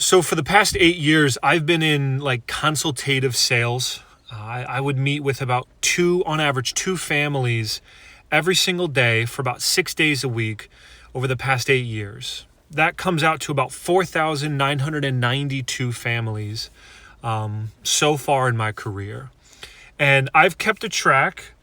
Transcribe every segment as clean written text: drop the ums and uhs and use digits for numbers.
So for the past 8 years, I've been in like consultative sales. I would meet with about on average, two families every single day for about 6 days a week over the past 8 years. That comes out to about 4,992 families so far in my career. And I've kept a track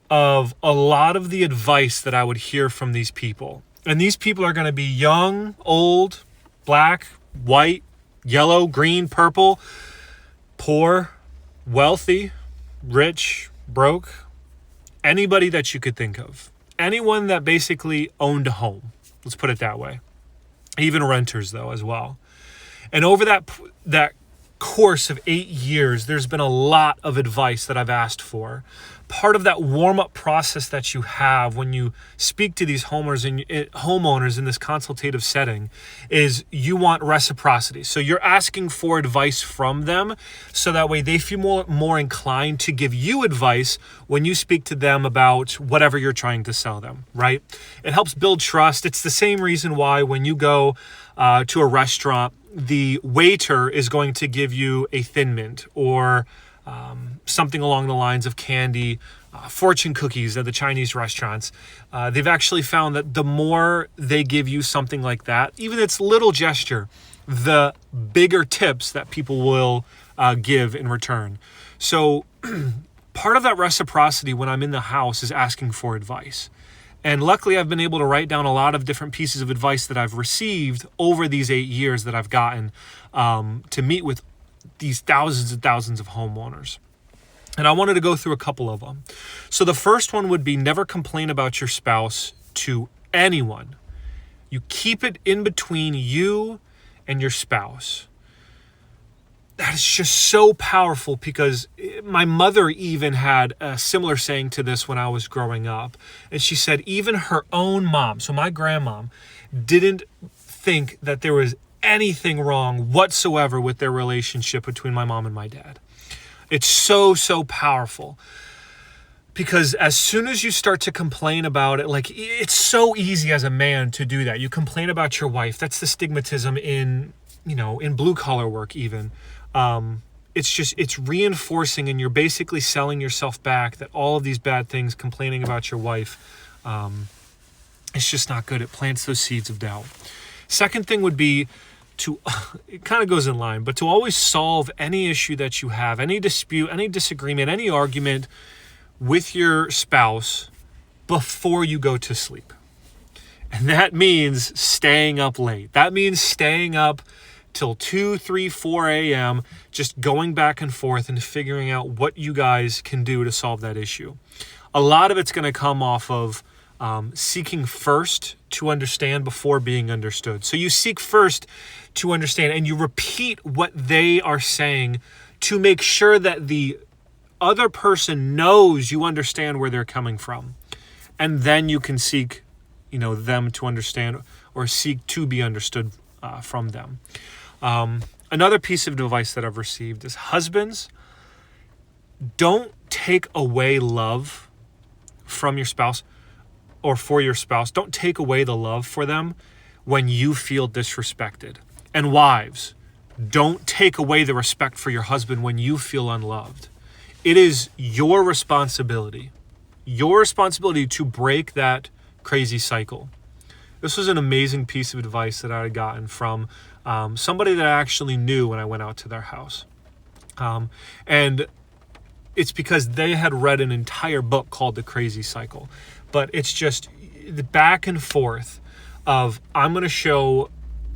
of a lot of the advice that I would hear from these people. And these people are going to be young, old, black, white, yellow, green, purple, poor, wealthy, rich, broke, anybody that you could think of. Anyone that basically owned a home. Let's put it that way. Even renters, though, as well. And over that course of 8 years, there's been a lot of advice that I've asked for. Part of that warm-up process that you have when you speak to these homeowners in this consultative setting is you want reciprocity. So you're asking for advice from them so that way they feel more inclined to give you advice when you speak to them about whatever you're trying to sell them, right? It helps build trust. It's the same reason why when you go to a restaurant, the waiter is going to give you a Thin Mint or something along the lines of candy, fortune cookies at the Chinese restaurants. They've actually found that the more they give you something like that, even its little gesture, the bigger tips that people will give in return. So part of that reciprocity when I'm in the house is asking for advice. And luckily, I've been able to write down a lot of different pieces of advice that I've received over these 8 years that I've gotten to meet with these thousands and thousands of homeowners. And I wanted to go through a couple of them. So the first one would be never complain about your spouse to anyone. You keep it in between you and your spouse. That is just so powerful because my mother even had a similar saying to this when I was growing up. And she said even her own mom, so my grandmom, didn't think that there was anything wrong whatsoever with their relationship between my mom and my dad. It's so, so powerful. Because as soon as you start to complain about it, like it's so easy as a man to do that. You complain about your wife. That's the stigmatism in blue collar work even. It's reinforcing and you're basically selling yourself back that all of these bad things, complaining about your wife, it's just not good. It plants those seeds of doubt. Second thing would be it kind of goes in line, but to always solve any issue that you have, any dispute, any disagreement, any argument with your spouse before you go to sleep. And that means staying up late. That means staying up till 2, 3, 4 a.m., just going back and forth and figuring out what you guys can do to solve that issue. A lot of it's going to come off of seeking first to understand before being understood. So you seek first to understand and you repeat what they are saying to make sure that the other person knows you understand where they're coming from. And then you can seek, them to understand or seek to be understood from them. Another piece of advice that I've received is husbands, don't take away love from your spouse or for your spouse. Don't take away the love for them when you feel disrespected. And wives, don't take away the respect for your husband when you feel unloved. It is your responsibility to break that crazy cycle. This was an amazing piece of advice that I had gotten from somebody that I actually knew when I went out to their house. And it's because they had read an entire book called The Crazy Cycle. But it's just the back and forth of I'm going to show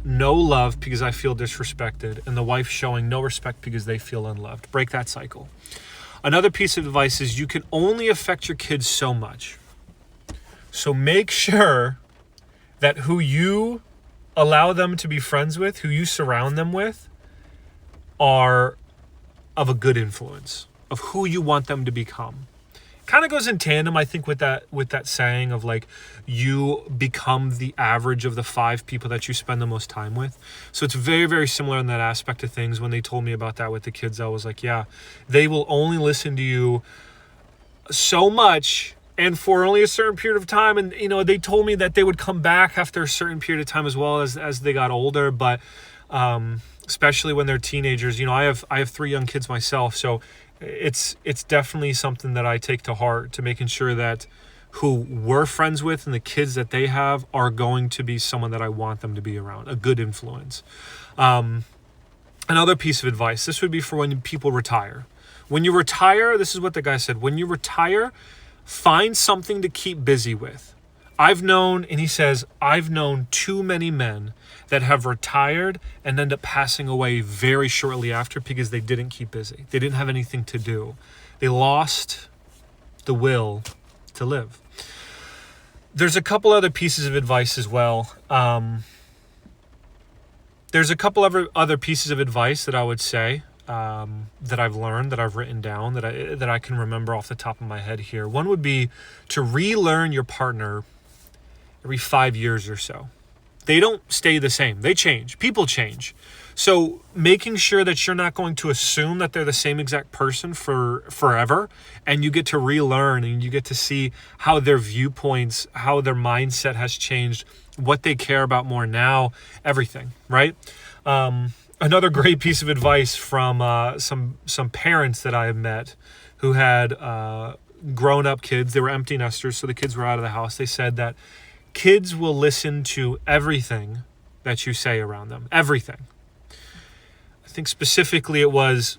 no love because I feel disrespected, and the wife showing no respect because they feel unloved. Break that cycle. Another piece of advice is you can only affect your kids so much. So make sure that who you allow them to be friends with, who you surround them with, are of a good influence, of who you want them to become. Kind of goes in tandem, I think, with that saying of like you become the average of the 5 people that you spend the most time with. So it's very, very similar in that aspect of things. When they told me about that with the kids, I was like, yeah, they will only listen to you so much and for only a certain period of time. And, they told me that they would come back after a certain period of time as well as they got older. But especially when they're teenagers. I have 3 young kids myself, so it's definitely something that I take to heart, to making sure that who we're friends with and the kids that they have are going to be someone that I want them to be around, a good influence. Another piece of advice, this would be for when people retire. When you retire, this is what the guy said, when you retire, find something to keep busy with. I've known too many men that have retired and end up passing away very shortly after because they didn't keep busy. They didn't have anything to do. They lost the will to live. There's a couple other pieces of advice as well. There's a couple other pieces of advice that I would say that I've learned, that I've written down, that I can remember off the top of my head here. One would be to relearn your partner every 5 years or so. They don't stay the same. They change. People change. So making sure that you're not going to assume that they're the same exact person for forever, and you get to relearn and you get to see how their viewpoints, how their mindset has changed, what they care about more now, everything, right? Another great piece of advice from some parents that I have met who had grown-up kids. They were empty nesters, so the kids were out of the house. They said that kids will listen to everything that you say around them. Everything. I think specifically it was,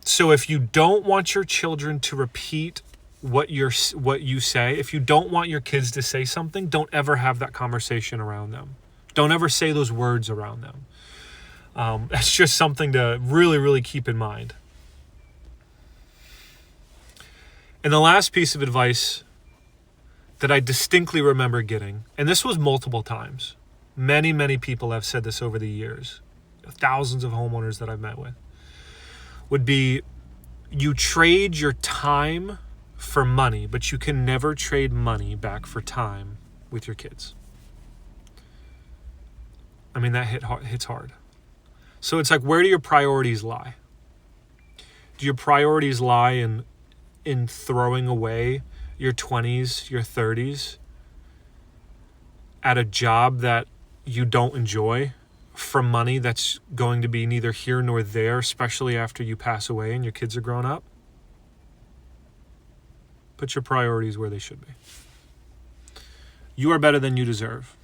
so if you don't want your children to repeat what you say, if you don't want your kids to say something, don't ever have that conversation around them. Don't ever say those words around them. That's just something to really, really keep in mind. And the last piece of advice that I distinctly remember getting, and this was multiple times. Many, many people have said this over the years. Thousands of homeowners that I've met with. Would be, you trade your time for money, but you can never trade money back for time with your kids. I mean, that hits hard. So it's like, where do your priorities lie? Do your priorities lie in throwing away your 20s, your 30s at a job that you don't enjoy for money that's going to be neither here nor there, especially after you pass away and your kids are grown up? Put your priorities where they should be. You are better than you deserve.